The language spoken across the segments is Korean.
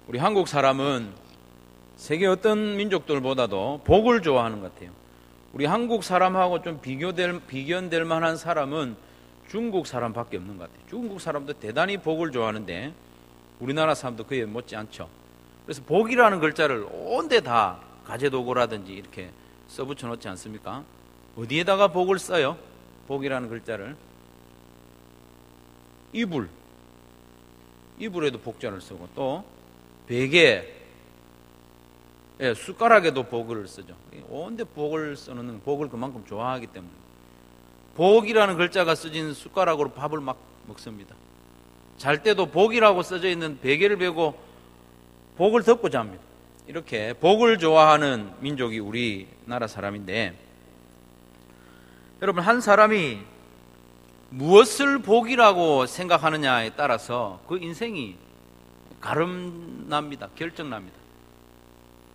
우리 한국 사람은 세계 어떤 민족들보다도 복을 좋아하는 것 같아요. 우리 한국 사람하고 좀 비견될 만한 사람은 중국 사람밖에 없는 것 같아요. 중국 사람도 대단히 복을 좋아하는데 우리나라 사람도 그에 못지 않죠. 그래서 복이라는 글자를 온데 다 가재도구라든지 이렇게 써붙여 놓지 않습니까? 어디에다가 복을 써요? 복이라는 글자를 이불에도 복자를 쓰고, 또 베개, 숟가락에도 복을 쓰죠. 온데 복을 써놓는, 복을 그만큼 좋아하기 때문에 복이라는 글자가 써진 숟가락으로 밥을 막 먹습니다. 잘 때도 복이라고 써져 있는 베개를 베고 복을 덮고 잡니다. 이렇게 복을 좋아하는 민족이 우리나라 사람인데, 여러분, 한 사람이 무엇을 복이라고 생각하느냐에 따라서 그 인생이 가름납니다. 결정납니다.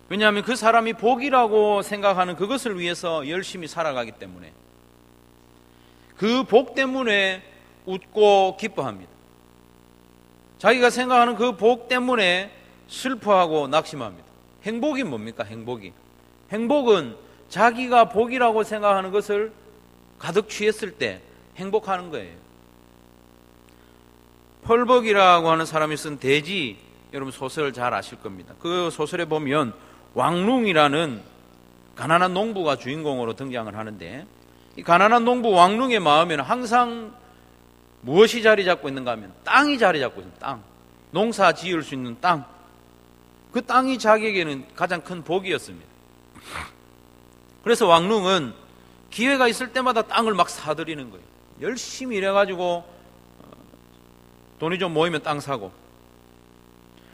왜냐하면 그 사람이 복이라고 생각하는 그것을 위해서 열심히 살아가기 때문에, 그 복 때문에 웃고 기뻐합니다. 자기가 생각하는 그 복 때문에 슬퍼하고 낙심합니다. 행복이 뭡니까? 행복은 자기가 복이라고 생각하는 것을 가득 취했을 때 행복하는 거예요. 펄벅이라고 하는 사람이 쓴 대지, 여러분 소설 잘 아실 겁니다. 그 소설에 보면 왕룽이라는 가난한 농부가 주인공으로 등장을 하는데, 이 가난한 농부 왕룽의 마음에는 항상 무엇이 자리 잡고 있는가 하면 땅이 자리 잡고 있습니다. 땅, 농사 지을 수 있는 땅, 그 땅이 자기에게는 가장 큰 복이었습니다. 그래서 왕룽은 기회가 있을 때마다 땅을 막 사들이는 거예요. 열심히 일해가지고 돈이 좀 모이면 땅 사고.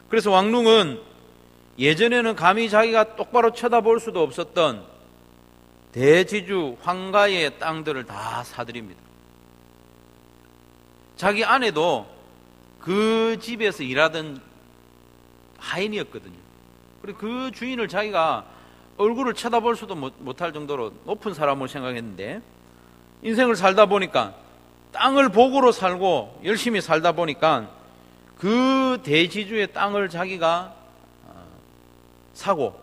그래서 왕룽은 예전에는 감히 자기가 똑바로 쳐다볼 수도 없었던 대지주 황가의 땅들을 다 사들입니다. 자기 아내도 그 집에서 일하던 하인이었거든요. 그리고 그 주인을 자기가 얼굴을 쳐다볼 수도 못할 정도로 높은 사람으로 생각했는데, 인생을 살다 보니까 땅을 복으로 살고 열심히 살다 보니까 그 대지주의 땅을 자기가 사고,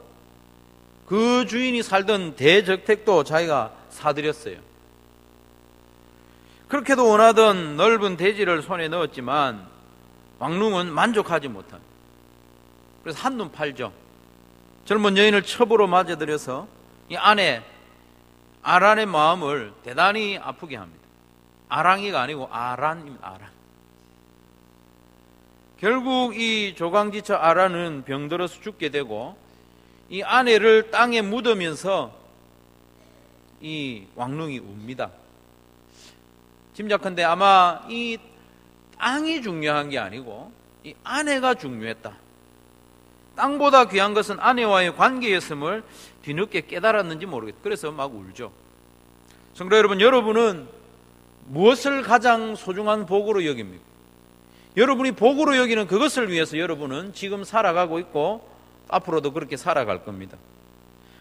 그 주인이 살던 대저택도 자기가 사들였어요. 그렇게도 원하던 넓은 대지를 손에 넣었지만 왕룽은 만족하지 못합니다. 그래서 한눈 팔죠. 젊은 여인을 첩으로 맞아들여서 이 아내 아란의 마음을 대단히 아프게 합니다. 아랑이가 아니고 아란입니다. 아란. 결국 이 조강지처 아란은 병들어서 죽게 되고, 이 아내를 땅에 묻으면서 이 왕룽이 웁니다. 짐작컨대 아마 이 땅이 중요한 게 아니고 이 아내가 중요했다. 땅보다 귀한 것은 아내와의 관계였음을 뒤늦게 깨달았는지 모르겠다. 그래서 막 울죠. 성도 여러분, 여러분은 무엇을 가장 소중한 복으로 여깁니까? 여러분이 복으로 여기는 그것을 위해서 여러분은 지금 살아가고 있고 앞으로도 그렇게 살아갈 겁니다.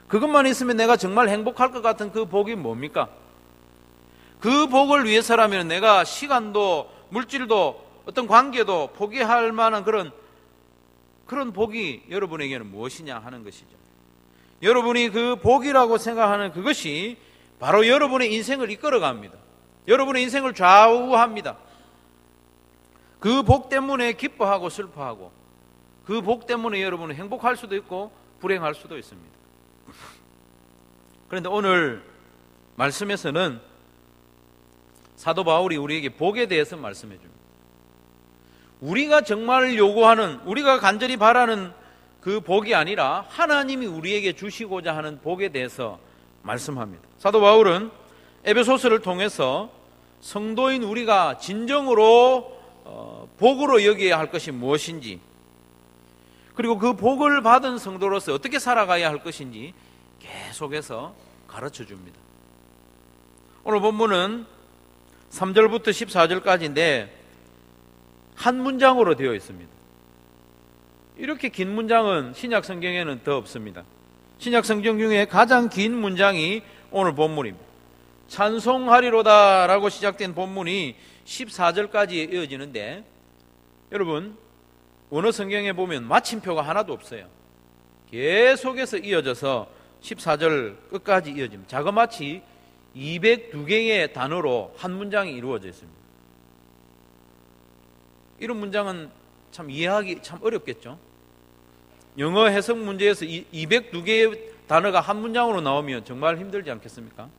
그것만 있으면 내가 정말 행복할 것 같은 그 복이 뭡니까? 그 복을 위해서라면 내가 시간도 물질도 어떤 관계도 포기할 만한 그런 복이 여러분에게는 무엇이냐 하는 것이죠. 여러분이 그 복이라고 생각하는 그것이 바로 여러분의 인생을 이끌어갑니다. 여러분의 인생을 좌우합니다. 그 복 때문에 기뻐하고 슬퍼하고, 그 복 때문에 여러분은 행복할 수도 있고 불행할 수도 있습니다. 그런데 오늘 말씀에서는 사도 바울이 우리에게 복에 대해서 말씀해 줍니다. 우리가 정말 요구하는, 우리가 간절히 바라는 그 복이 아니라 하나님이 우리에게 주시고자 하는 복에 대해서 말씀합니다. 사도 바울은 에베소서를 통해서 성도인 우리가 진정으로 복으로 여겨야 할 것이 무엇인지, 그리고 그 복을 받은 성도로서 어떻게 살아가야 할 것인지 계속해서 가르쳐 줍니다. 오늘 본문은 3절부터 14절까지인데 한 문장으로 되어 있습니다. 이렇게 긴 문장은 신약 성경에는 더 없습니다. 신약 성경 중에 가장 긴 문장이 오늘 본문입니다. 찬송하리로다 라고 시작된 본문이 14절까지 이어지는데, 여러분, 원어 성경에 보면 마침표가 하나도 없어요. 계속해서 이어져서 14절 끝까지 이어집니다. 자그마치 202개의 단어로 한 문장이 이루어져 있습니다. 이런 문장은 참 이해하기 참 어렵겠죠. 영어 해석 문제에서 202개의 단어가 한 문장으로 나오면 정말 힘들지 않겠습니까?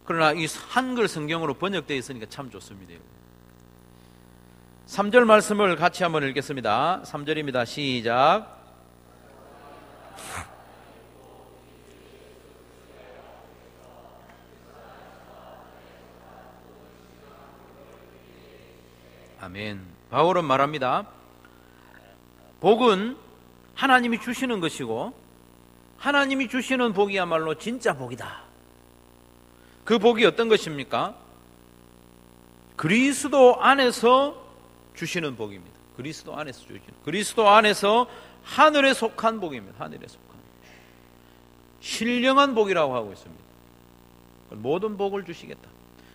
그러나 이 한글 성경으로 번역되어 있으니까 참 좋습니다. 3절 말씀을 같이 한번 읽겠습니다. 3절입니다. 시작. 아멘. 바울은 말합니다. 복은 하나님이 주시는 것이고 하나님이 주시는 복이야말로 진짜 복이다. 그 복이 어떤 것입니까? 그리스도 안에서 주시는 복입니다. 그리스도 안에서 주시는, 그리스도 안에서 하늘에 속한 복입니다. 하늘에 속한 신령한 복이라고 하고 있습니다. 모든 복을 주시겠다.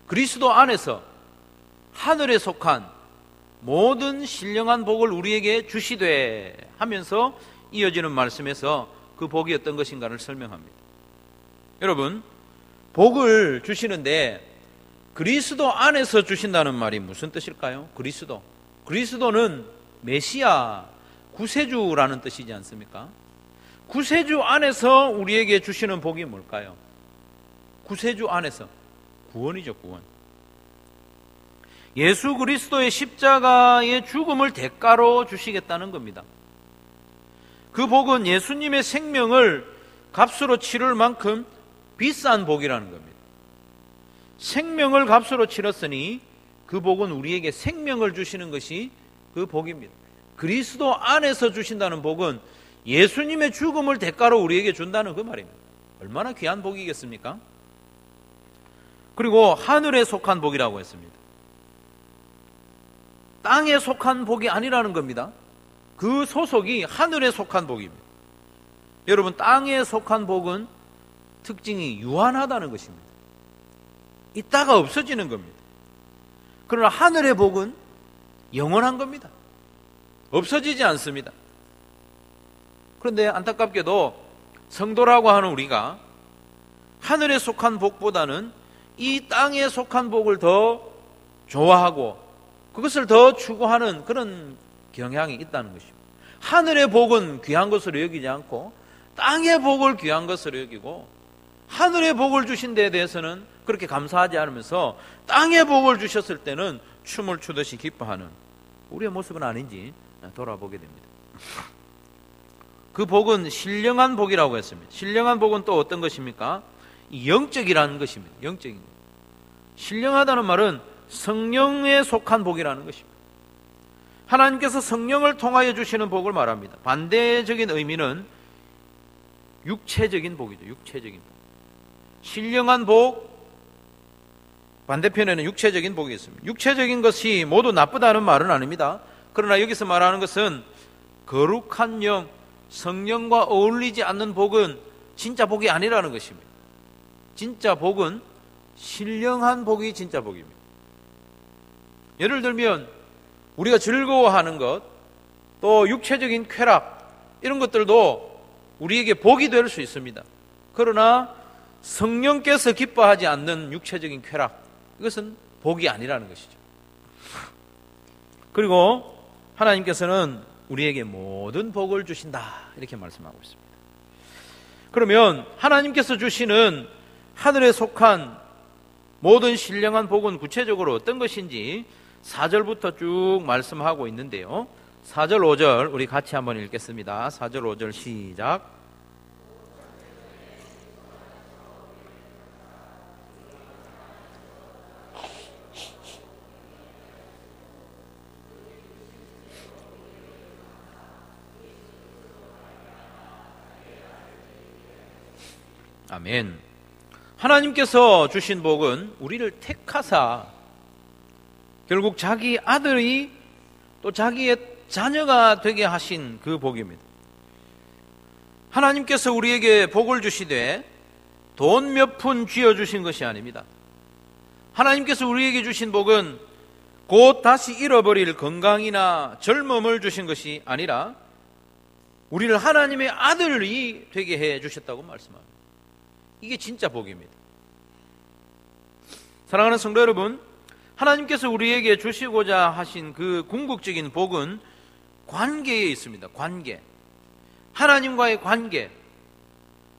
그리스도 안에서 하늘에 속한 모든 신령한 복을 우리에게 주시되 하면서 이어지는 말씀에서 그 복이 어떤 것인가를 설명합니다. 여러분, 복을 주시는데 그리스도 안에서 주신다는 말이 무슨 뜻일까요? 그리스도는 메시아, 구세주라는 뜻이지 않습니까? 구세주 안에서 우리에게 주시는 복이 뭘까요? 구세주 안에서 구원이죠, 구원. 예수 그리스도의 십자가의 죽음을 대가로 주시겠다는 겁니다. 그 복은 예수님의 생명을 값으로 치를 만큼 비싼 복이라는 겁니다. 생명을 값으로 치렀으니 그 복은 우리에게 생명을 주시는 것이 그 복입니다. 그리스도 안에서 주신다는 복은 예수님의 죽음을 대가로 우리에게 준다는 그 말입니다. 얼마나 귀한 복이겠습니까? 그리고 하늘에 속한 복이라고 했습니다. 땅에 속한 복이 아니라는 겁니다. 그 소속이 하늘에 속한 복입니다. 여러분, 땅에 속한 복은 특징이 유한하다는 것입니다. 있다가 없어지는 겁니다. 그러나 하늘의 복은 영원한 겁니다. 없어지지 않습니다. 그런데 안타깝게도 성도라고 하는 우리가 하늘에 속한 복보다는 이 땅에 속한 복을 더 좋아하고 그것을 더 추구하는 그런 경향이 있다는 것입니다. 하늘의 복은 귀한 것으로 여기지 않고 땅의 복을 귀한 것으로 여기고 하늘의 복을 주신 데에 대해서는 그렇게 감사하지 않으면서 땅의 복을 주셨을 때는 춤을 추듯이 기뻐하는 우리의 모습은 아닌지 돌아보게 됩니다. 그 복은 신령한 복이라고 했습니다. 신령한 복은 또 어떤 것입니까? 영적이라는 것입니다. 영적인 것. 신령하다는 말은 성령에 속한 복이라는 것입니다. 하나님께서 성령을 통하여 주시는 복을 말합니다. 반대적인 의미는 육체적인 복이죠. 육체적인 복. 신령한 복, 반대편에는 육체적인 복이 있습니다. 육체적인 것이 모두 나쁘다는 말은 아닙니다. 그러나 여기서 말하는 것은 거룩한 영, 성령과 어울리지 않는 복은 진짜 복이 아니라는 것입니다. 진짜 복은 신령한 복이 진짜 복입니다. 예를 들면 우리가 즐거워하는 것, 또 육체적인 쾌락, 이런 것들도 우리에게 복이 될 수 있습니다. 그러나 성령께서 기뻐하지 않는 육체적인 쾌락, 이것은 복이 아니라는 것이죠. 그리고 하나님께서는 우리에게 모든 복을 주신다, 이렇게 말씀하고 있습니다. 그러면 하나님께서 주시는 하늘에 속한 모든 신령한 복은 구체적으로 어떤 것인지 4절부터 쭉 말씀하고 있는데요. 4절, 5절 우리 같이 한번 읽겠습니다. 4절, 5절 시작. 아멘. 하나님께서 주신 복은 우리를 택하사 결국 자기 아들이 또 자기의 자녀가 되게 하신 그 복입니다. 하나님께서 우리에게 복을 주시되 돈 몇 푼 쥐어주신 것이 아닙니다. 하나님께서 우리에게 주신 복은 곧 다시 잃어버릴 건강이나 젊음을 주신 것이 아니라 우리를 하나님의 아들이 되게 해 주셨다고 말씀합니다. 이게 진짜 복입니다. 사랑하는 성도 여러분, 하나님께서 우리에게 주시고자 하신 그 궁극적인 복은 관계에 있습니다. 관계. 하나님과의 관계.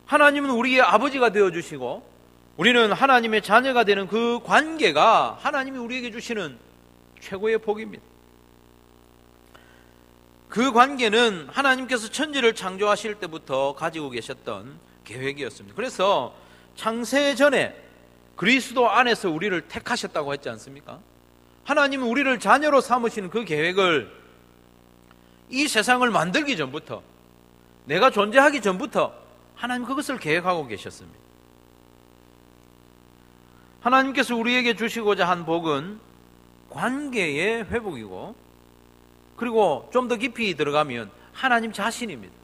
하나님은 우리의 아버지가 되어주시고 우리는 하나님의 자녀가 되는 그 관계가 하나님이 우리에게 주시는 최고의 복입니다. 그 관계는 하나님께서 천지를 창조하실 때부터 가지고 계셨던 계획이었습니다. 그래서 창세 전에 그리스도 안에서 우리를 택하셨다고 했지 않습니까? 하나님은 우리를 자녀로 삼으시는 그 계획을 이 세상을 만들기 전부터, 내가 존재하기 전부터 하나님 그것을 계획하고 계셨습니다. 하나님께서 우리에게 주시고자 한 복은 관계의 회복이고, 그리고 좀 더 깊이 들어가면 하나님 자신입니다.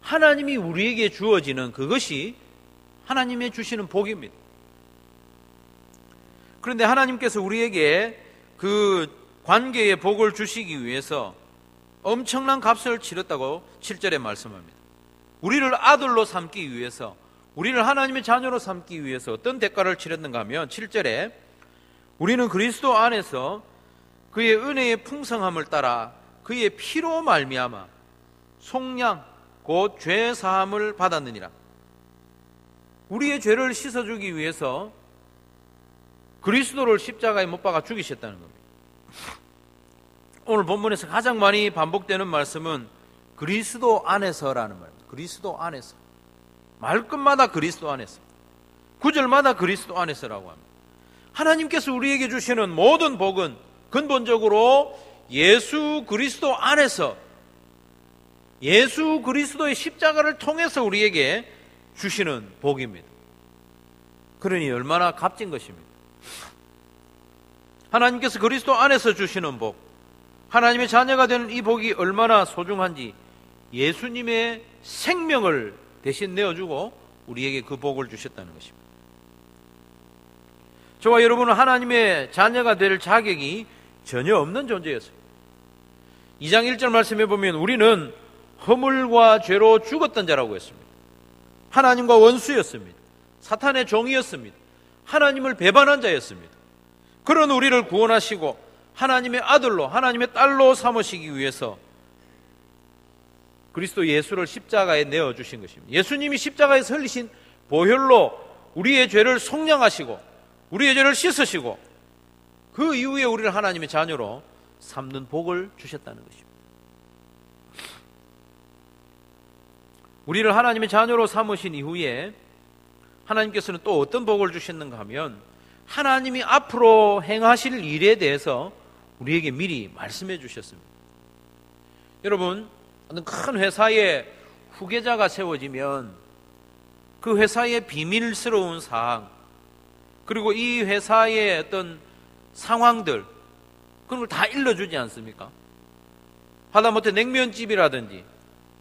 하나님이 우리에게 주어지는 그것이 하나님의 주시는 복입니다. 그런데 하나님께서 우리에게 그 관계의 복을 주시기 위해서 엄청난 값을 치렀다고 7절에 말씀합니다. 우리를 아들로 삼기 위해서, 우리를 하나님의 자녀로 삼기 위해서 어떤 대가를 치렀는가 하면 7절에 우리는 그리스도 안에서 그의 은혜의 풍성함을 따라 그의 피로 말미암아 속량 곧 죄 사함을 받았느니라. 우리의 죄를 씻어주기 위해서 그리스도를 십자가에 못 박아 죽이셨다는 겁니다. 오늘 본문에서 가장 많이 반복되는 말씀은 그리스도 안에서라는 말입니다. 그리스도 안에서. 말끝마다 그리스도 안에서, 구절마다 그리스도 안에서라고 합니다. 하나님께서 우리에게 주시는 모든 복은 근본적으로 예수 그리스도 안에서, 예수 그리스도의 십자가를 통해서 우리에게 주시는 복입니다. 그러니 얼마나 값진 것입니다. 하나님께서 그리스도 안에서 주시는 복, 하나님의 자녀가 되는 이 복이 얼마나 소중한지 예수님의 생명을 대신 내어주고 우리에게 그 복을 주셨다는 것입니다. 저와 여러분은 하나님의 자녀가 될 자격이 전혀 없는 존재였어요. 2장 1절 말씀해 보면 우리는 허물과 죄로 죽었던 자라고 했습니다. 하나님과 원수였습니다. 사탄의 종이었습니다. 하나님을 배반한 자였습니다. 그런 우리를 구원하시고 하나님의 아들로, 하나님의 딸로 삼으시기 위해서 그리스도 예수를 십자가에 내어주신 것입니다. 예수님이 십자가에서 흘리신 보혈로 우리의 죄를 속량하시고 우리의 죄를 씻으시고 그 이후에 우리를 하나님의 자녀로 삼는 복을 주셨다는 것입니다. 우리를 하나님의 자녀로 삼으신 이후에 하나님께서는 또 어떤 복을 주셨는가 하면 하나님이 앞으로 행하실 일에 대해서 우리에게 미리 말씀해 주셨습니다. 여러분, 어떤 큰 회사에 후계자가 세워지면 그 회사의 비밀스러운 사항, 그리고 이 회사의 어떤 상황들, 그런 걸 다 일러주지 않습니까? 하다못해 냉면집이라든지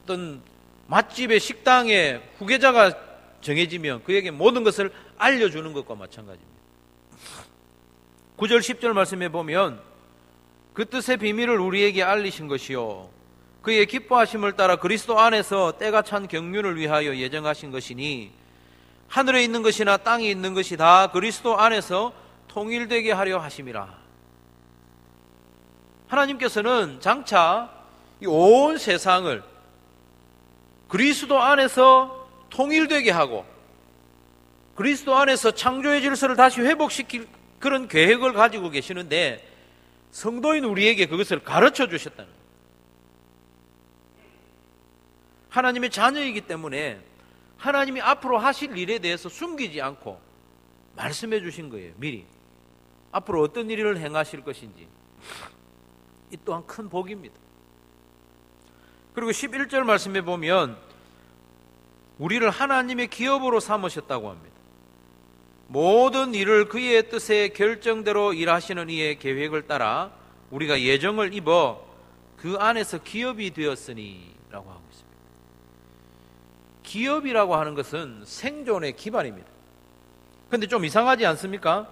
어떤 맛집의 식당에 후계자가 정해지면 그에게 모든 것을 알려주는 것과 마찬가지입니다. 9절 10절 말씀해 보면 그 뜻의 비밀을 우리에게 알리신 것이요 그의 기뻐하심을 따라 그리스도 안에서 때가 찬 경륜을 위하여 예정하신 것이니 하늘에 있는 것이나 땅에 있는 것이 다 그리스도 안에서 통일되게 하려 하심이라. 하나님께서는 장차 이 온 세상을 그리스도 안에서 통일되게 하고 그리스도 안에서 창조의 질서를 다시 회복시킬 그런 계획을 가지고 계시는데 성도인 우리에게 그것을 가르쳐 주셨다는 거예요. 하나님의 자녀이기 때문에 하나님이 앞으로 하실 일에 대해서 숨기지 않고 말씀해 주신 거예요. 미리 앞으로 어떤 일을 행하실 것인지. 이 또한 큰 복입니다. 그리고 11절 말씀해 보면 우리를 하나님의 기업으로 삼으셨다고 합니다. 모든 일을 그의 뜻의 결정대로 일하시는 이의 계획을 따라 우리가 예정을 입어 그 안에서 기업이 되었으니 라고 하고 있습니다. 기업이라고 하는 것은 생존의 기반입니다. 그런데 좀 이상하지 않습니까?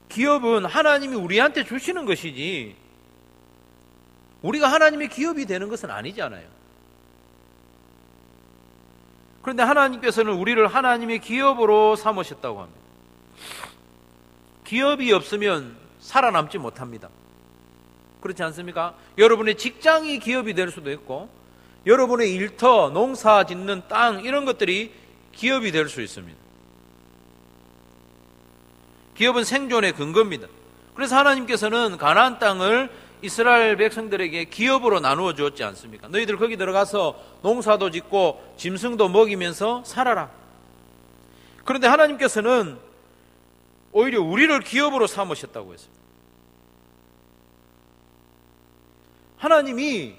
기업은 하나님이 우리한테 주시는 것이지 우리가 하나님의 기업이 되는 것은 아니잖아요. 그런데 하나님께서는 우리를 하나님의 기업으로 삼으셨다고 합니다. 기업이 없으면 살아남지 못합니다. 그렇지 않습니까? 여러분의 직장이 기업이 될 수도 있고 여러분의 일터, 농사 짓는 땅 이런 것들이 기업이 될 수 있습니다. 기업은 생존의 근거입니다. 그래서 하나님께서는 가나안 땅을 이스라엘 백성들에게 기업으로 나누어 주었지 않습니까? 너희들 거기 들어가서 농사도 짓고 짐승도 먹이면서 살아라. 그런데 하나님께서는 오히려 우리를 기업으로 삼으셨다고 했어요. 하나님이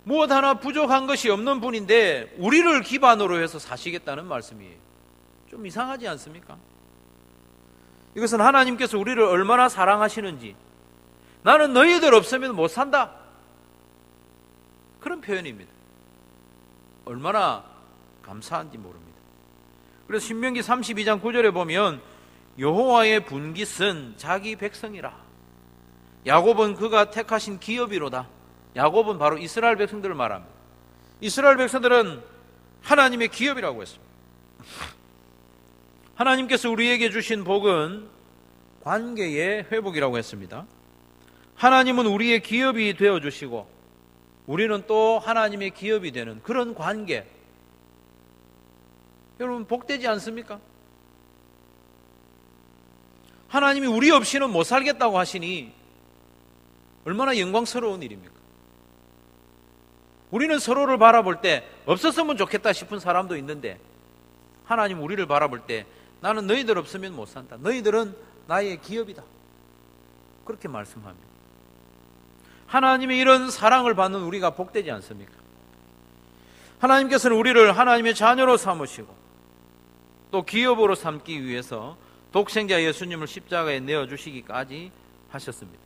무엇 하나 부족한 것이 없는 분인데 우리를 기반으로 해서 사시겠다는 말씀이에요. 좀 이상하지 않습니까? 이것은 하나님께서 우리를 얼마나 사랑하시는지, 나는 너희들 없으면 못 산다, 그런 표현입니다. 얼마나 감사한지 모릅니다. 그래서 신명기 32장 9절에 보면 여호와의 분깃은 자기 백성이라. 야곱은 그가 택하신 기업이로다. 야곱은 바로 이스라엘 백성들을 말합니다. 이스라엘 백성들은 하나님의 기업이라고 했습니다. 하나님께서 우리에게 주신 복은 관계의 회복이라고 했습니다. 하나님은 우리의 기업이 되어주시고 우리는 또 하나님의 기업이 되는 그런 관계, 여러분 복되지 않습니까? 하나님이 우리 없이는 못 살겠다고 하시니 얼마나 영광스러운 일입니까? 우리는 서로를 바라볼 때 없었으면 좋겠다 싶은 사람도 있는데 하나님 우리를 바라볼 때 나는 너희들 없으면 못 산다. 너희들은 나의 기업이다. 그렇게 말씀합니다. 하나님의 이런 사랑을 받는 우리가 복되지 않습니까? 하나님께서는 우리를 하나님의 자녀로 삼으시고 또 기업으로 삼기 위해서 독생자 예수님을 십자가에 내어주시기까지 하셨습니다.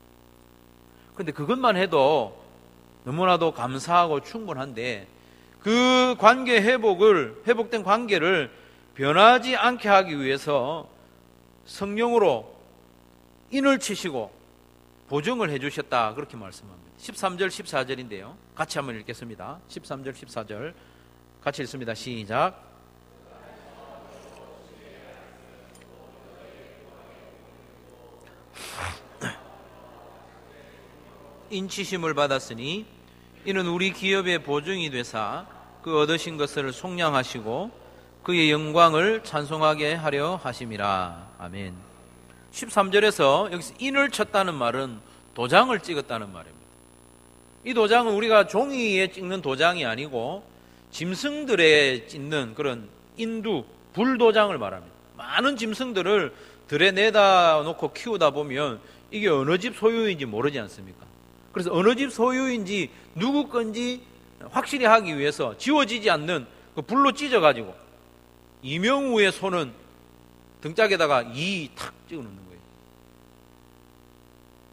그런데 그것만 해도 너무나도 감사하고 충분한데 그 관계 회복된 관계를 변하지 않게 하기 위해서 성령으로 인을 치시고 보증을 해주셨다, 그렇게 말씀합니다. 13절 14절인데요 같이 한번 읽겠습니다. 13절 14절 같이 읽습니다. 시작. 인치심을 받았으니 이는 우리 기업의 보증이 되사 그 얻으신 것을 속량하시고 그의 영광을 찬송하게 하려 하심이라. 아멘. 13절에서 여기서 인을 쳤다는 말은 도장을 찍었다는 말입니다. 이 도장은 우리가 종이에 찍는 도장이 아니고 짐승들에 찍는 그런 인두, 불도장을 말합니다. 많은 짐승들을 들에 내다 놓고 키우다 보면 이게 어느 집 소유인지 모르지 않습니까? 그래서 어느 집 소유인지 누구 건지 확실히 하기 위해서 지워지지 않는 그 불로 찢어가지고 이명우의 손은 등짝에다가 이 탁 찍어놓는 거예요.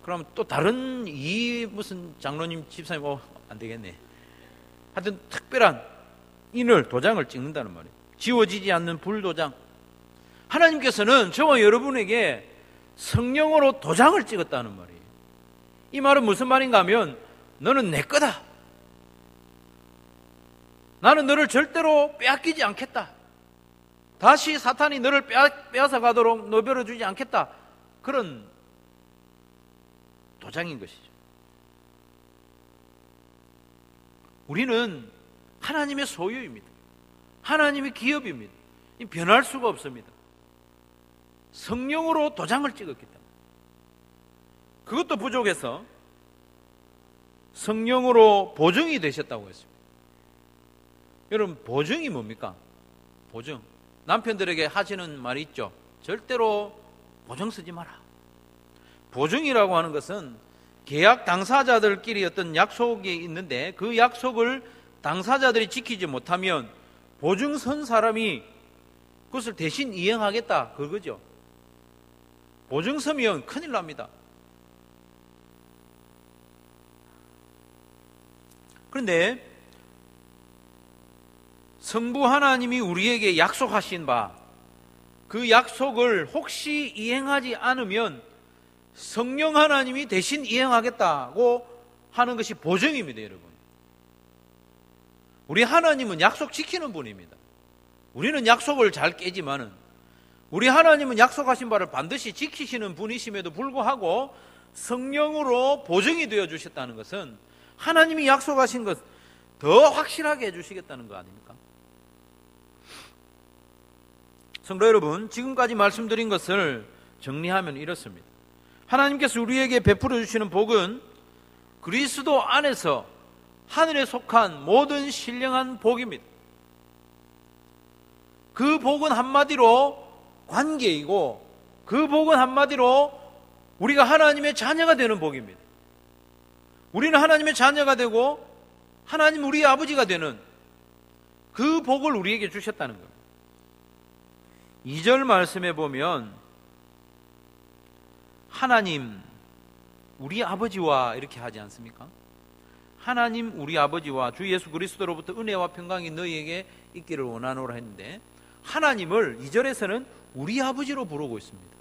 그러면 또 다른 이 무슨 장로님 집사님 안 되겠네. 하여튼 특별한 인을 도장을 찍는다는 말이에요. 지워지지 않는 불도장. 하나님께서는 저와 여러분에게 성령으로 도장을 찍었다는 말이에요. 이 말은 무슨 말인가 하면 너는 내 거다. 나는 너를 절대로 빼앗기지 않겠다. 다시 사탄이 너를 빼앗아 가도록 내버려 주지 않겠다. 그런 도장인 것이죠. 우리는 하나님의 소유입니다. 하나님의 기업입니다. 변할 수가 없습니다. 성령으로 도장을 찍었기 때문에. 그것도 부족해서 성령으로 보증이 되셨다고 했습니다. 여러분, 보증이 뭡니까? 보증. 남편들에게 하시는 말이 있죠. 절대로 보증 쓰지 마라. 보증이라고 하는 것은 계약 당사자들끼리 어떤 약속이 있는데 그 약속을 당사자들이 지키지 못하면 보증 선 사람이 그것을 대신 이행하겠다, 그거죠. 보증 서면 큰일 납니다. 그런데 성부 하나님이 우리에게 약속하신 바, 그 약속을 혹시 이행하지 않으면 성령 하나님이 대신 이행하겠다고 하는 것이 보증입니다, 여러분. 우리 하나님은 약속 지키는 분입니다. 우리는 약속을 잘 깨지만은 우리 하나님은 약속하신 바를 반드시 지키시는 분이심에도 불구하고 성령으로 보증이 되어 주셨다는 것은 하나님이 약속하신 것 더 확실하게 해주시겠다는 거 아닙니까? 성도 여러분, 지금까지 말씀드린 것을 정리하면 이렇습니다. 하나님께서 우리에게 베풀어 주시는 복은 그리스도 안에서 하늘에 속한 모든 신령한 복입니다. 그 복은 한마디로 관계이고, 그 복은 한마디로 우리가 하나님의 자녀가 되는 복입니다. 우리는 하나님의 자녀가 되고 하나님 우리의 아버지가 되는 그 복을 우리에게 주셨다는 겁니다. 2절 말씀에 보면 하나님 우리 아버지와 이렇게 하지 않습니까? 하나님 우리 아버지와 주 예수 그리스도로부터 은혜와 평강이 너희에게 있기를 원하노라 했는데, 하나님을 2절에서는 우리 아버지로 부르고 있습니다.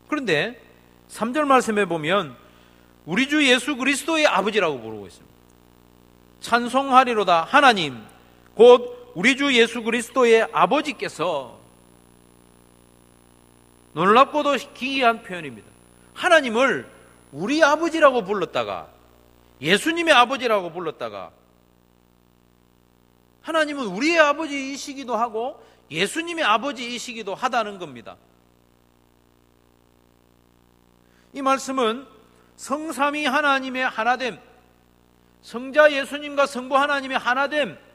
그런데 3절 말씀에 보면 우리 주 예수 그리스도의 아버지라고 부르고 있습니다. 찬송하리로다 하나님 곧 우리 주 예수 그리스도의 아버지께서, 놀랍고도 기이한 표현입니다. 하나님을 우리 아버지라고 불렀다가 예수님의 아버지라고 불렀다가, 하나님은 우리의 아버지이시기도 하고 예수님의 아버지이시기도 하다는 겁니다. 이 말씀은 성삼위 하나님의 하나됨, 성자 예수님과 성부 하나님의 하나됨,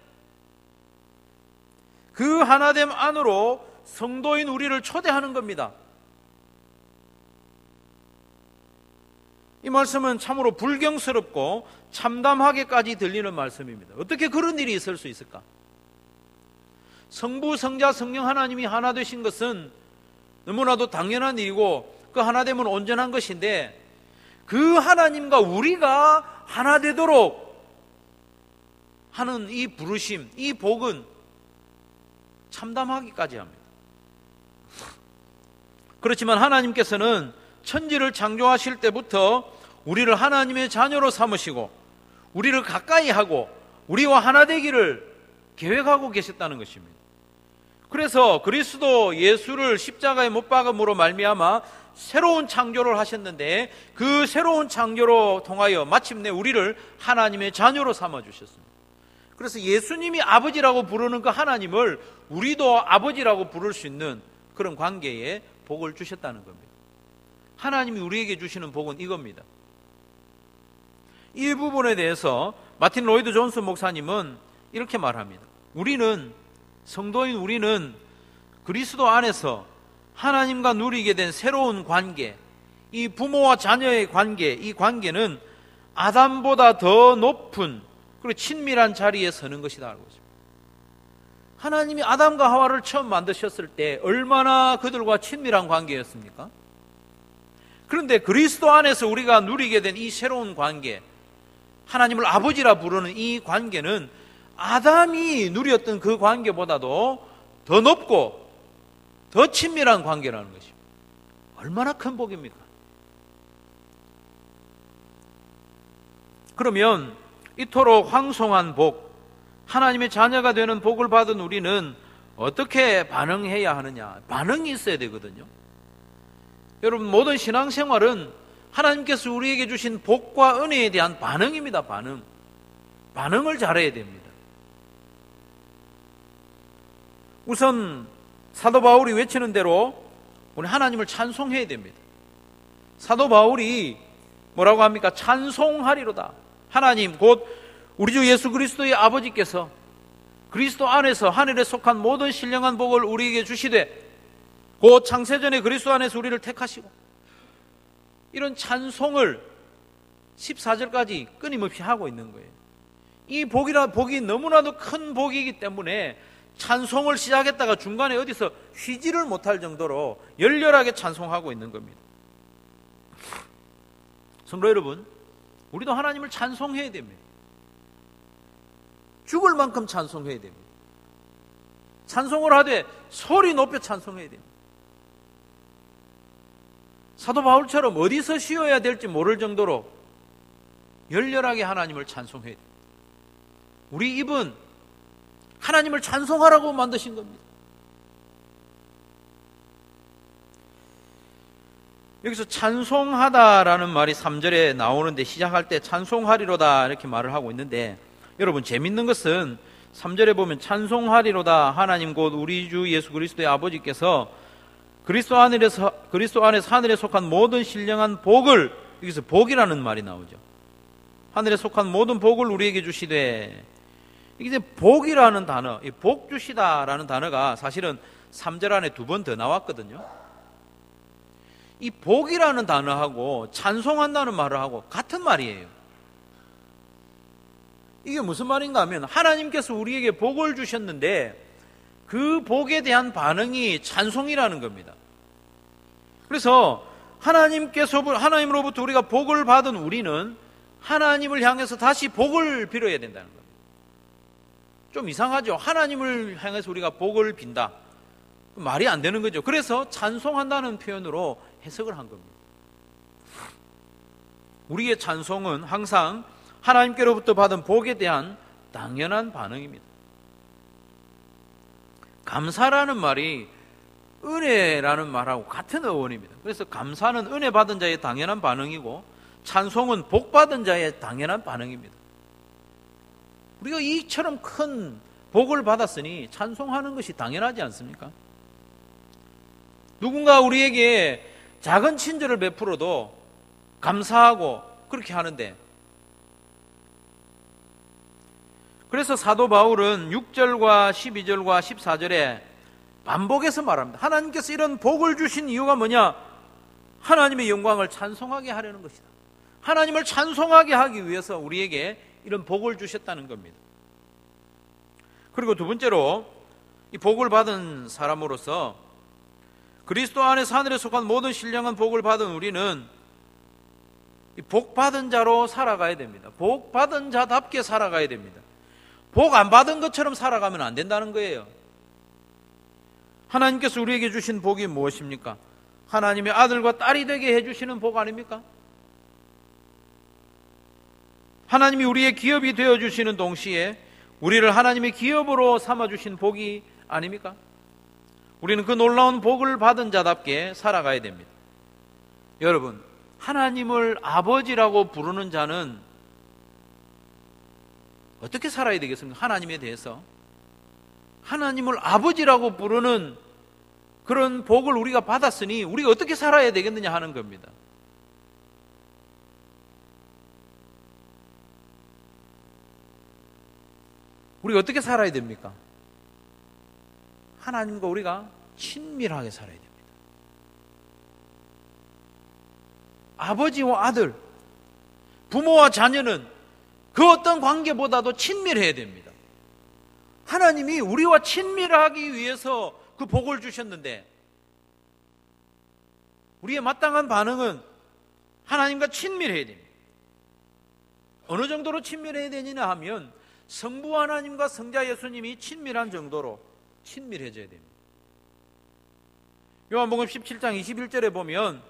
그 하나됨 안으로 성도인 우리를 초대하는 겁니다. 이 말씀은 참으로 불경스럽고 참담하게까지 들리는 말씀입니다. 어떻게 그런 일이 있을 수 있을까? 성부, 성자, 성령 하나님이 하나 되신 것은 너무나도 당연한 일이고 그 하나됨은 온전한 것인데, 그 하나님과 우리가 하나 되도록 하는 이 부르심, 이 복은 참담하기까지 합니다. 그렇지만 하나님께서는 천지를 창조하실 때부터 우리를 하나님의 자녀로 삼으시고 우리를 가까이 하고 우리와 하나 되기를 계획하고 계셨다는 것입니다. 그래서 그리스도 예수를 십자가에 못 박음으로 말미암아 새로운 창조를 하셨는데, 그 새로운 창조로 통하여 마침내 우리를 하나님의 자녀로 삼아주셨습니다. 그래서 예수님이 아버지라고 부르는 그 하나님을 우리도 아버지라고 부를 수 있는 그런 관계에 복을 주셨다는 겁니다. 하나님이 우리에게 주시는 복은 이겁니다. 이 부분에 대해서 마틴 로이드 존스 목사님은 이렇게 말합니다. 우리는, 성도인 우리는 그리스도 안에서 하나님과 누리게 된 새로운 관계, 이 부모와 자녀의 관계, 이 관계는 아담보다 더 높은 그리고 친밀한 자리에 서는 것이다 알고 있습니다. 하나님이 아담과 하와를 처음 만드셨을 때 얼마나 그들과 친밀한 관계였습니까? 그런데 그리스도 안에서 우리가 누리게 된 이 새로운 관계, 하나님을 아버지라 부르는 이 관계는 아담이 누렸던 그 관계보다도 더 높고 더 친밀한 관계라는 것입니다. 얼마나 큰 복입니까? 그러면 이토록 황송한 복, 하나님의 자녀가 되는 복을 받은 우리는 어떻게 반응해야 하느냐? 반응이 있어야 되거든요. 여러분, 모든 신앙생활은 하나님께서 우리에게 주신 복과 은혜에 대한 반응입니다. 반응을 잘해야 됩니다. 우선 사도 바울이 외치는 대로 우리 하나님을 찬송해야 됩니다. 사도 바울이 뭐라고 합니까? 찬송하리로다. 하나님 곧 우리 주 예수 그리스도의 아버지께서 그리스도 안에서 하늘에 속한 모든 신령한 복을 우리에게 주시되 곧 창세전에 그리스도 안에서 우리를 택하시고, 이런 찬송을 14절까지 끊임없이 하고 있는 거예요. 이 복이 너무나도 큰 복이기 때문에 찬송을 시작했다가 중간에 어디서 쉬지를 못할 정도로 열렬하게 찬송하고 있는 겁니다. 성도 여러분, 우리도 하나님을 찬송해야 됩니다. 죽을 만큼 찬송해야 됩니다. 찬송을 하되 소리 높여 찬송해야 됩니다. 사도 바울처럼 어디서 쉬어야 될지 모를 정도로 열렬하게 하나님을 찬송해야 됩니다. 우리 입은 하나님을 찬송하라고 만드신 겁니다. 여기서 찬송하다라는 말이 3절에 나오는데 시작할 때 찬송하리로다 이렇게 말을 하고 있는데, 여러분 재밌는 것은 3절에 보면 찬송하리로다 하나님 곧 우리 주 예수 그리스도의 아버지께서 그리스도 안에서 하늘에 속한 모든 신령한 복을, 여기서 복이라는 말이 나오죠. 하늘에 속한 모든 복을 우리에게 주시되, 이게 복이라는 단어, 이 복 주시다라는 단어가 사실은 3절 안에 2번 더 나왔거든요. 이 복이라는 단어하고 찬송한다는 말을 하고 같은 말이에요. 이게 무슨 말인가 하면 하나님께서 우리에게 복을 주셨는데 그 복에 대한 반응이 찬송이라는 겁니다. 그래서 하나님으로부터 우리가 복을 받은 우리는 하나님을 향해서 다시 복을 빌어야 된다는 겁니다. 좀 이상하죠? 하나님을 향해서 우리가 복을 빈다. 말이 안 되는 거죠. 그래서 찬송한다는 표현으로 해석을 한 겁니다. 우리의 찬송은 항상 하나님께로부터 받은 복에 대한 당연한 반응입니다. 감사라는 말이 은혜라는 말하고 같은 어원입니다. 그래서 감사는 은혜 받은 자의 당연한 반응이고 찬송은 복 받은 자의 당연한 반응입니다. 우리가 이처럼 큰 복을 받았으니 찬송하는 것이 당연하지 않습니까? 누군가 우리에게 작은 친절을 베풀어도 감사하고 그렇게 하는데, 그래서 사도 바울은 6절과 12절과 14절에 반복해서 말합니다. 하나님께서 이런 복을 주신 이유가 뭐냐? 하나님의 영광을 찬송하게 하려는 것이다. 하나님을 찬송하게 하기 위해서 우리에게 이런 복을 주셨다는 겁니다. 그리고 두 번째로 이 복을 받은 사람으로서 그리스도 안에서 하늘에 속한 모든 신령한 복을 받은 우리는 복 받은 자로 살아가야 됩니다. 복 받은 자답게 살아가야 됩니다. 복 안 받은 것처럼 살아가면 안 된다는 거예요. 하나님께서 우리에게 주신 복이 무엇입니까? 하나님의 아들과 딸이 되게 해주시는 복 아닙니까? 하나님이 우리의 기업이 되어주시는 동시에 우리를 하나님의 기업으로 삼아주신 복이 아닙니까? 우리는 그 놀라운 복을 받은 자답게 살아가야 됩니다. 여러분, 하나님을 아버지라고 부르는 자는 어떻게 살아야 되겠습니까? 하나님에 대해서 하나님을 아버지라고 부르는 그런 복을 우리가 받았으니 우리가 어떻게 살아야 되겠느냐 하는 겁니다. 우리가 어떻게 살아야 됩니까? 하나님과 우리가 친밀하게 살아야 됩니다. 아버지와 아들, 부모와 자녀는 그 어떤 관계보다도 친밀해야 됩니다. 하나님이 우리와 친밀하기 위해서 그 복을 주셨는데 우리의 마땅한 반응은 하나님과 친밀해야 됩니다. 어느 정도로 친밀해야 되느냐 하면 성부 하나님과 성자 예수님이 친밀한 정도로 친밀해져야 됩니다. 요한복음 17장 21절에 보면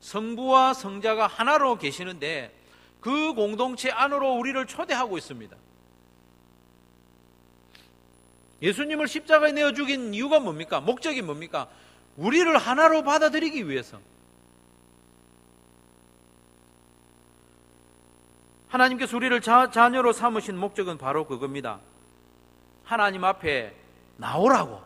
성부와 성자가 하나로 계시는데 그 공동체 안으로 우리를 초대하고 있습니다. 예수님을 십자가에 내어 죽인 이유가 뭡니까? 목적이 뭡니까? 우리를 하나로 받아들이기 위해서. 하나님께서 우리를 자녀로 삼으신 목적은 바로 그겁니다. 하나님 앞에 나오라고.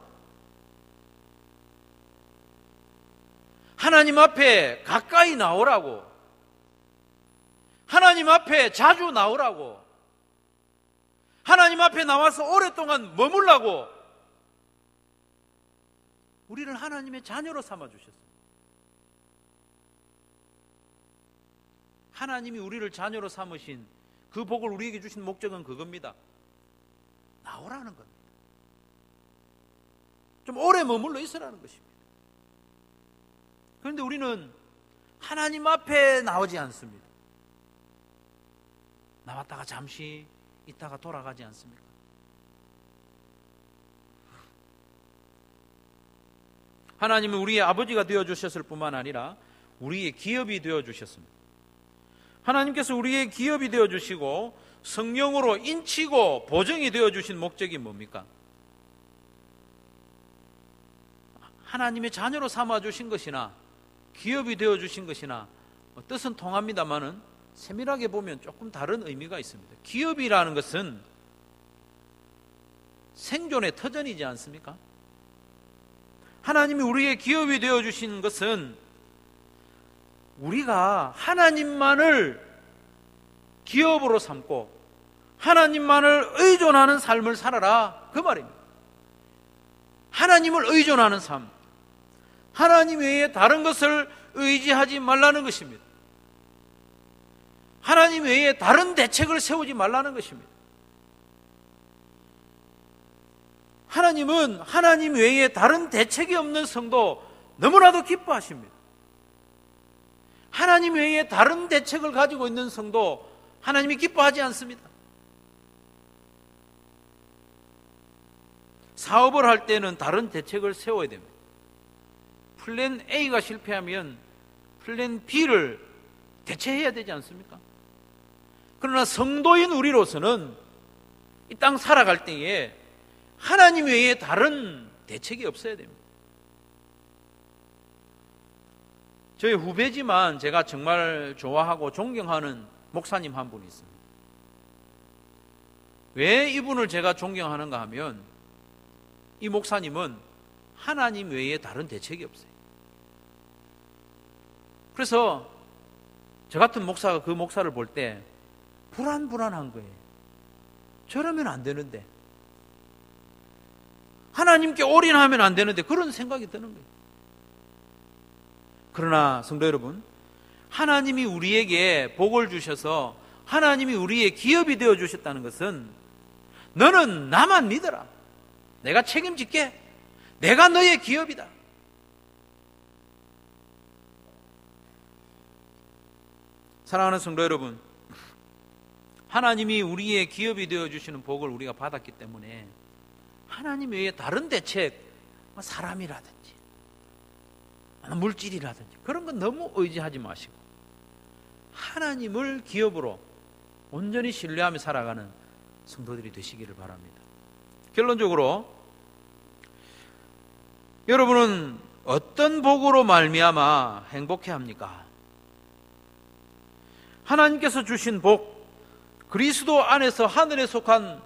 하나님 앞에 가까이 나오라고. 하나님 앞에 자주 나오라고. 하나님 앞에 나와서 오랫동안 머물라고. 우리를 하나님의 자녀로 삼아주셨습니다. 하나님이 우리를 자녀로 삼으신 그 복을 우리에게 주신 목적은 그겁니다. 나오라는 겁니다. 좀 오래 머물러 있으라는 것입니다. 그런데 우리는 하나님 앞에 나오지 않습니다. 나왔다가 잠시 있다가 돌아가지 않습니까? 하나님은 우리의 아버지가 되어주셨을 뿐만 아니라 우리의 기업이 되어주셨습니다. 하나님께서 우리의 기업이 되어주시고 성령으로 인치고 보정이 되어주신 목적이 뭡니까? 하나님의 자녀로 삼아주신 것이나 기업이 되어주신 것이나 뜻은 통합니다마는 세밀하게 보면 조금 다른 의미가 있습니다. 기업이라는 것은 생존의 터전이지 않습니까? 하나님이 우리의 기업이 되어주신 것은 우리가 하나님만을 기업으로 삼고 하나님만을 의존하는 삶을 살아라, 그 말입니다. 하나님을 의존하는 삶, 하나님 외에 다른 것을 의지하지 말라는 것입니다. 하나님 외에 다른 대책을 세우지 말라는 것입니다. 하나님은 하나님 외에 다른 대책이 없는 성도 너무나도 기뻐하십니다. 하나님 외에 다른 대책을 가지고 있는 성도 하나님이 기뻐하지 않습니다. 사업을 할 때는 다른 대책을 세워야 됩니다. 플랜 A가 실패하면 플랜 B를 대체해야 되지 않습니까? 그러나 성도인 우리로서는 이 땅 살아갈 때에 하나님 외에 다른 대책이 없어야 됩니다. 저희 후배지만 제가 정말 좋아하고 존경하는 목사님 한 분이 있습니다. 왜 이분을 제가 존경하는가 하면 이 목사님은 하나님 외에 다른 대책이 없어요. 그래서 저 같은 목사가 그 목사를 볼 때 불안한 거예요. 저러면 안 되는데, 하나님께 올인하면 안 되는데, 그런 생각이 드는 거예요. 그러나 성도 여러분, 하나님이 우리에게 복을 주셔서 하나님이 우리의 기업이 되어 주셨다는 것은 너는 나만 믿어라, 내가 책임질게, 내가 너의 기업이다. 사랑하는 성도 여러분, 하나님이 우리의 기업이 되어주시는 복을 우리가 받았기 때문에 하나님 외에 다른 대책, 사람이라든지 물질이라든지 그런 건 너무 의지하지 마시고 하나님을 기업으로 온전히 신뢰하며 살아가는 성도들이 되시기를 바랍니다. 결론적으로 여러분은 어떤 복으로 말미암아 행복해합니까? 하나님께서 주신 복, 그리스도 안에서 하늘에 속한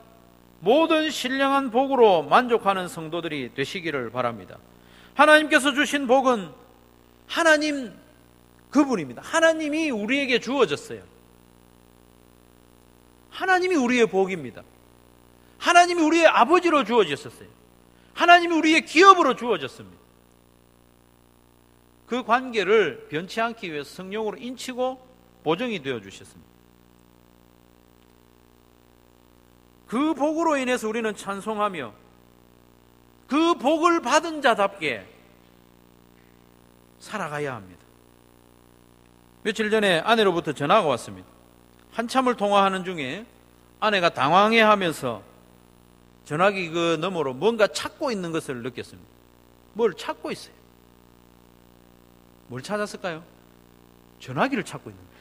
모든 신령한 복으로 만족하는 성도들이 되시기를 바랍니다. 하나님께서 주신 복은 하나님 그분입니다. 하나님이 우리에게 주어졌어요. 하나님이 우리의 복입니다. 하나님이 우리의 아버지로 주어졌었어요. 하나님이 우리의 기업으로 주어졌습니다. 그 관계를 변치 않기 위해서 성령으로 인치고 보정이 되어 주셨습니다. 그 복으로 인해서 우리는 찬송하며 그 복을 받은 자답게 살아가야 합니다. 며칠 전에 아내로부터 전화가 왔습니다. 한참을 통화하는 중에 아내가 당황해하면서 전화기 그 너머로 뭔가 찾고 있는 것을 느꼈습니다. 뭘 찾고 있어요? 뭘 찾았을까요? 전화기를 찾고 있는 거예요.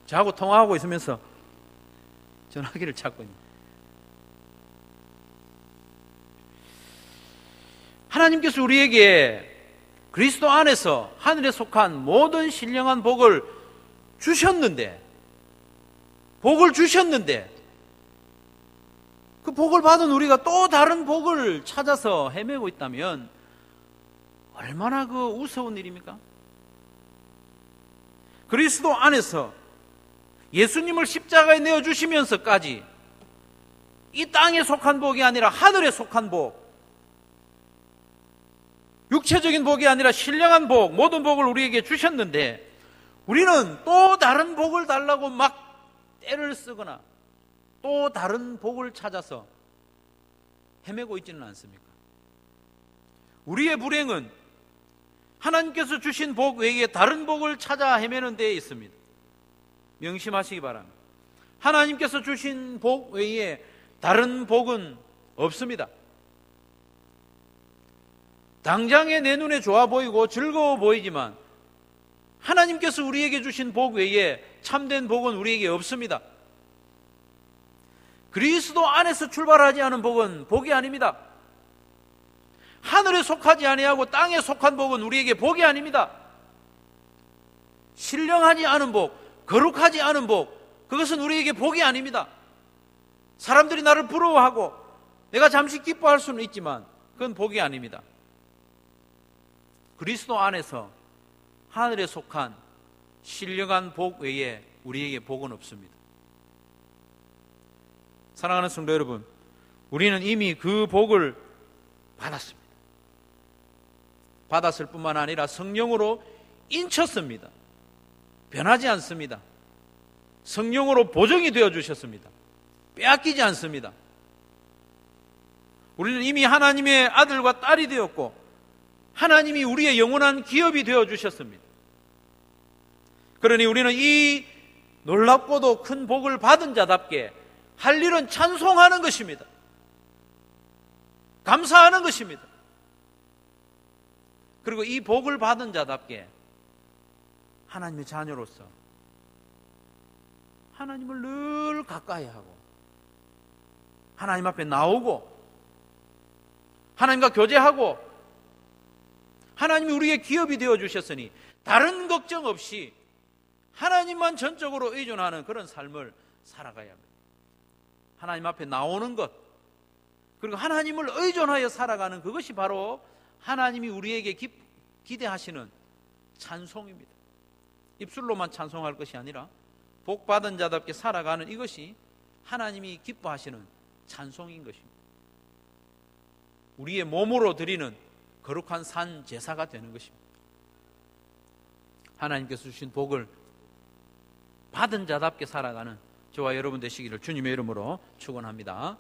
저하고 통화하고 있으면서 전화기를 찾고 있는 거예요. 하나님께서 우리에게 그리스도 안에서 하늘에 속한 모든 신령한 복을 주셨는데 그 복을 받은 우리가 또 다른 복을 찾아서 헤매고 있다면 얼마나 그 우스운 일입니까? 그리스도 안에서 예수님을 십자가에 내어주시면서까지 이 땅에 속한 복이 아니라 하늘에 속한 복, 육체적인 복이 아니라 신령한 복, 모든 복을 우리에게 주셨는데 우리는 또 다른 복을 달라고 막 떼를 쓰거나 또 다른 복을 찾아서 헤매고 있지는 않습니까? 우리의 불행은 하나님께서 주신 복 외에 다른 복을 찾아 헤매는 데에 있습니다. 명심하시기 바랍니다. 하나님께서 주신 복 외에 다른 복은 없습니다. 당장에 내 눈에 좋아 보이고 즐거워 보이지만 하나님께서 우리에게 주신 복 외에 참된 복은 우리에게 없습니다. 그리스도 안에서 출발하지 않은 복은 복이 아닙니다. 하늘에 속하지 아니하고 땅에 속한 복은 우리에게 복이 아닙니다. 신령하지 않은 복, 거룩하지 않은 복, 그것은 우리에게 복이 아닙니다. 사람들이 나를 부러워하고 내가 잠시 기뻐할 수는 있지만 그건 복이 아닙니다. 그리스도 안에서 하늘에 속한 신령한 복 외에 우리에게 복은 없습니다. 사랑하는 성도 여러분, 우리는 이미 그 복을 받았습니다. 받았을 뿐만 아니라 성령으로 인쳤습니다. 변하지 않습니다. 성령으로 보정이 되어 주셨습니다. 빼앗기지 않습니다. 우리는 이미 하나님의 아들과 딸이 되었고 하나님이 우리의 영원한 기업이 되어 주셨습니다. 그러니 우리는 이 놀랍고도 큰 복을 받은 자답게 할 일은 찬송하는 것입니다. 감사하는 것입니다. 그리고 이 복을 받은 자답게 하나님의 자녀로서 하나님을 늘 가까이 하고 하나님 앞에 나오고 하나님과 교제하고 하나님이 우리의 기업이 되어 주셨으니 다른 걱정 없이 하나님만 전적으로 의존하는 그런 삶을 살아가야 합니다. 하나님 앞에 나오는 것, 그리고 하나님을 의존하여 살아가는 그것이 바로 하나님이 우리에게 기대하시는 찬송입니다. 입술로만 찬송할 것이 아니라 복받은 자답게 살아가는 이것이 하나님이 기뻐하시는 찬송인 것입니다. 우리의 몸으로 드리는 거룩한 산 제사가 되는 것입니다. 하나님께서 주신 복을 받은 자답게 살아가는 저와 여러분 되시기를 주님의 이름으로 축원합니다.